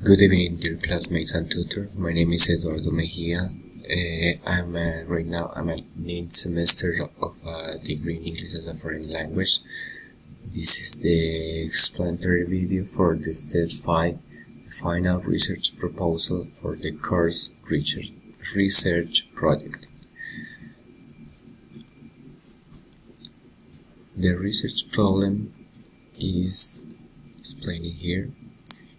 Good evening, dear classmates and tutor. My name is Eduardo Mejia. Right now I'm at 9th semester of a degree in English as a foreign language. This is the explanatory video for the Step 5 final research proposal for the course research project. The research problem is explained here.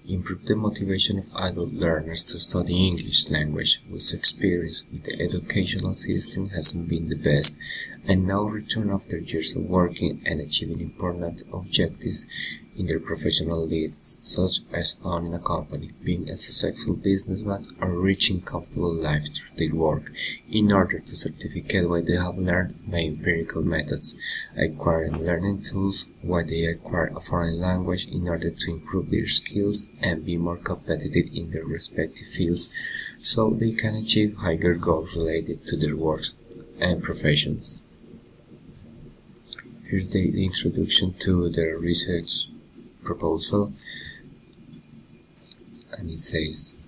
Improve the motivation of adult learners to study English language whose experience with the educational system hasn't been the best and now return after years of working and achieving important objectives in their professional lives, such as owning a company, being a successful businessman, or reaching comfortable lives through their work, in order to certificate what they have learned by empirical methods, acquiring learning tools while they acquire a foreign language in order to improve their skills and be more competitive in their respective fields, so they can achieve higher goals related to their works and professions. Here's the introduction to the research proposal, and it says,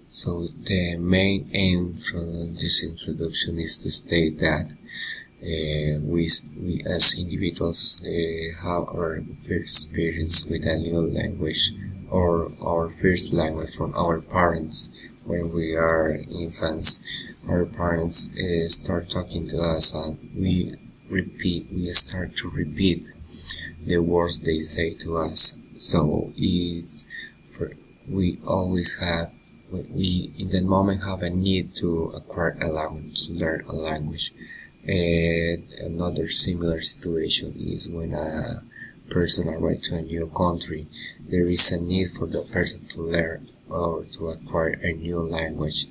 so the main aim from this introduction is to state that we as individuals have our first experience with a new language or our first language from our parents. When we are infants, our parents start talking to us and we start to repeat the words they say to us. So we always have, we in that moment have a need to acquire a language, to learn a language. And another similar situation is when a person arrives to a new country. There is a need for the person to learn or to acquire a new language.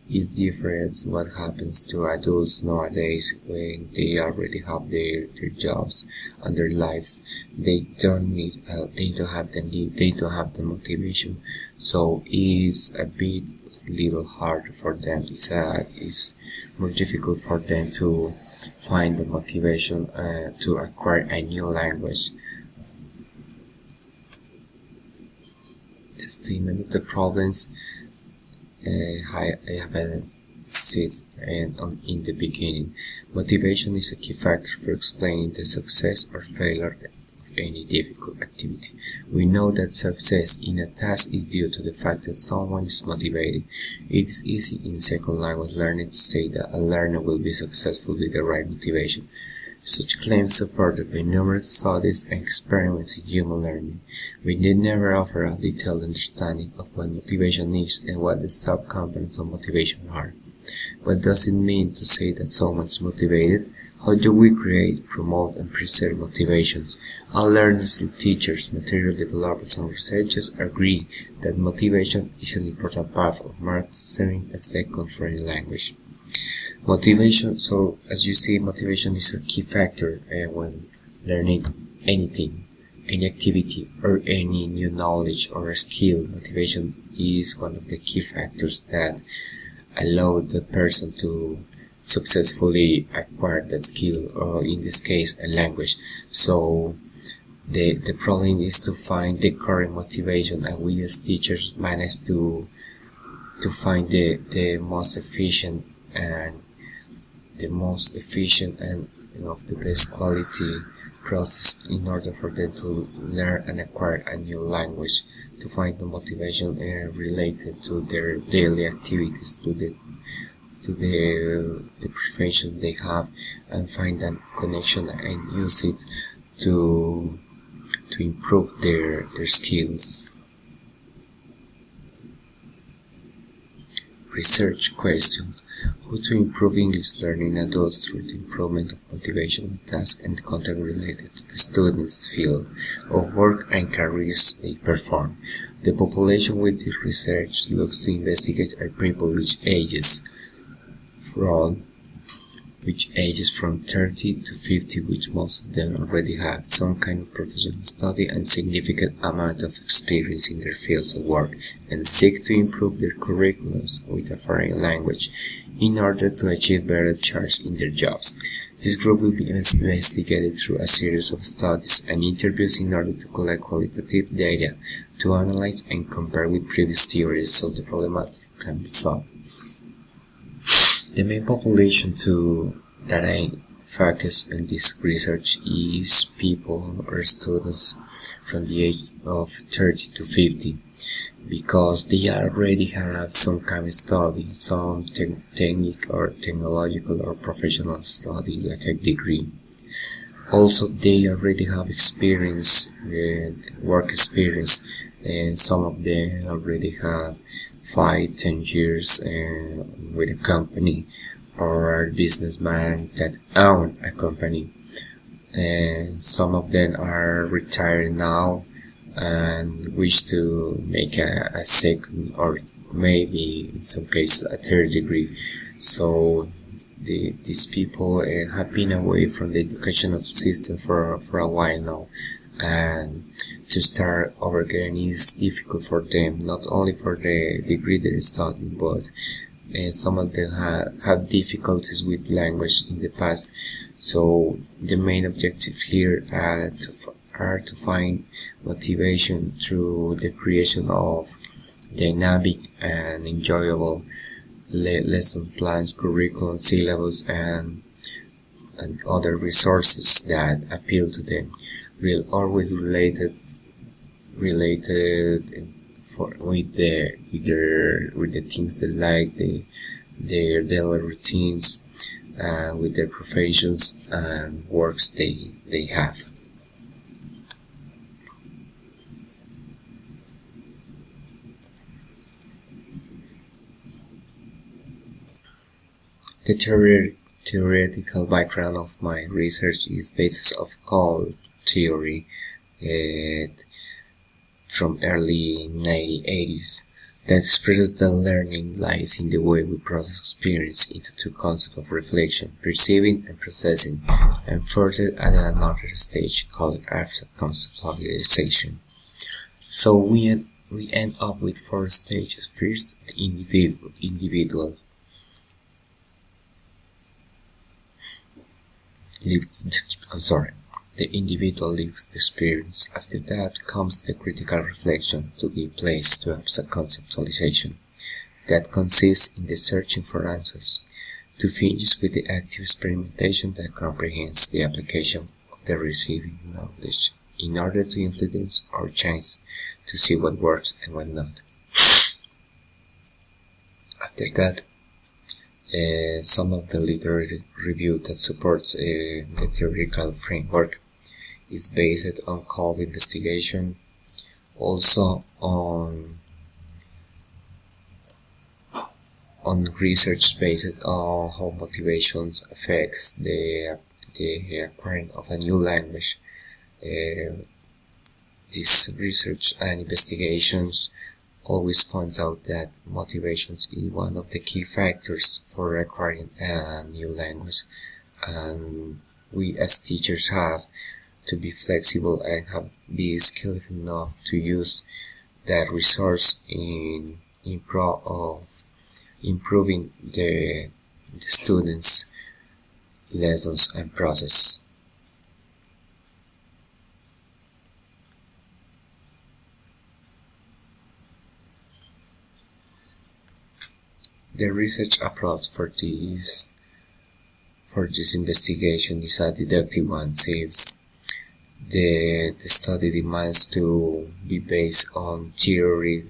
Is different what happens to adults nowadays when they already have their jobs and their lives. They don't have the need, they don't have the motivation, so it's a bit little harder for them. It's more difficult for them to find the motivation to acquire a new language. The statement of the problems I have said in the beginning. Motivation is a key factor for explaining the success or failure of any difficult activity. We know that success in a task is due to the fact that someone is motivated. It is easy in second language learning to say that a learner will be successful with the right motivation. Such claims supported by numerous studies and experiments in human learning. We need never offer a detailed understanding of what motivation is and what the subcomponents of motivation are. What does it mean to say that someone is motivated? How do we create, promote, and preserve motivations? All learners, teachers, material developers, and researchers agree that motivation is an important part of mastering a second foreign language. Motivation, so as you see, motivation is a key factor when learning anything, any activity, or any new knowledge or skill. Motivation is one of the key factors that allow the person to successfully acquire that skill, or in this case, a language. So the problem is to find the correct motivation, and we as teachers manage to find the most efficient and of the best quality process in order for them to learn and acquire a new language, to find the motivation related to their daily activities, to the profession they have, and find that connection and use it to improve their skills. Research question: how to improve English learning in adults through the improvement of motivation with tasks and content related to the students' field of work and careers they perform. The population with this research looks to investigate are people which ages from 30 to 50, which most of them already have some kind of professional study and significant amount of experience in their fields of work, and seek to improve their curriculums with a foreign language in order to achieve better charge in their jobs. This group will be investigated through a series of studies and interviews in order to collect qualitative data to analyze and compare with previous theories so the problematic can be solved. The main population that I focus on this research is people or students from the age of 30 to 50, because they already have some kind of study, some technique or technological or professional study like a degree. Also, they already have experience, work experience, and some of them already have 5-10 years with a company, or a businessman that own a company, and some of them are retired now and wish to make a second or maybe in some cases a third degree. So these people have been away from the educational system for a while now, and to start over again is difficult for them, not only for the degree they're studying, but some of them have difficulties with language in the past. So the main objective here are to find motivation through the creation of dynamic and enjoyable lesson plans, curriculum, syllabus, and other resources that appeal to them. Always related with the things they like, their daily routines, with their professions and works they have. The theoretical background of my research is basis of call theory from early 1980s that expresses that learning lies in the way we process experience into two concepts of reflection, perceiving and processing, and further at another stage called after conceptualization. So we end up with 4 stages. First, the individual The individual lives the experience. After that comes the critical reflection, to be placed to abstract conceptualization, that consists in the searching for answers, to finish with the active experimentation that comprehends the application of the receiving knowledge in order to influence or change, to see what works and what not. After that, some of the literature review that supports the theoretical framework is based on cold investigation, also on research based on how motivations affects the acquiring of a new language. This research and investigations always points out that motivations is one of the key factors for acquiring a new language, and we as teachers have to be flexible and be skilled enough to use that resource in improving the students' lessons and process. The research approach for this investigation is a deductive one, since the study demands to be based on theory,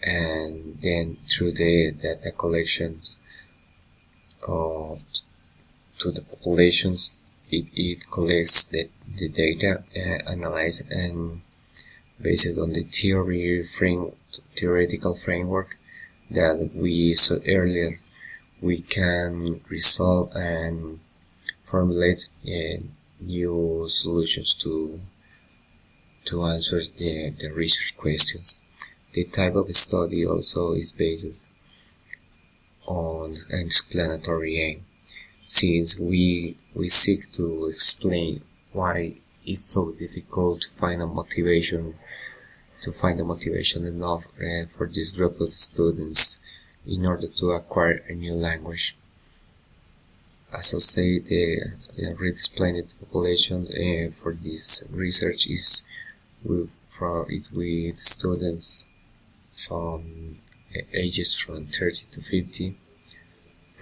and then through the data collection to the populations, it collects the data, analyzes, and based on the theoretical framework that we saw earlier, we can resolve and formulate new solutions to answer the research questions. The type of study also is based on an explanatory aim, since we seek to explain why it's so difficult to find a motivation enough for this group of students in order to acquire a new language. As I say, as I already explained, the population for this research is with students from ages from 30 to 50.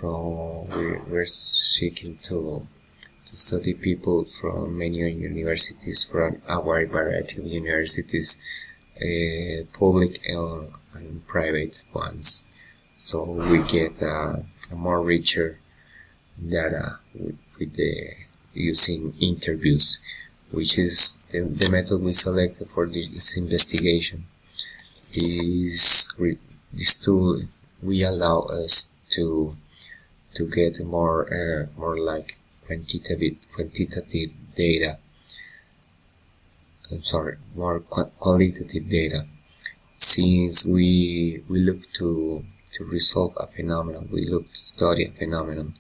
We're seeking to study people from many universities, from a wide variety of universities, public and private ones. So we get a more richer data with the using interviews, which is the method we selected for this investigation. This tool will allow us to get more like quantitative data. More qualitative data. Since we look to resolve a phenomenon, we look to study a phenomenon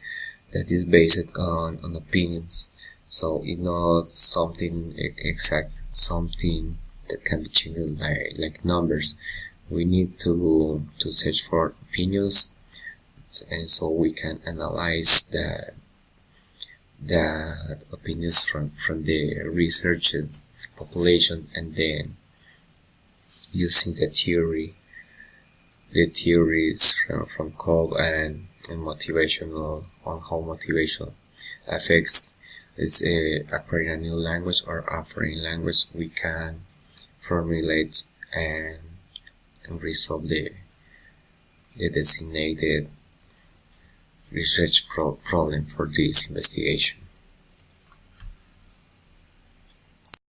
that is based on opinions. So it's not something exact, something that can be changed like numbers. We need to search for opinions, and so we can analyze the opinions from the researched population, and then using the theories from Kolb and motivational on how motivation affects acquiring a new language or a foreign language, we can formulate and resolve the designated research problem for this investigation.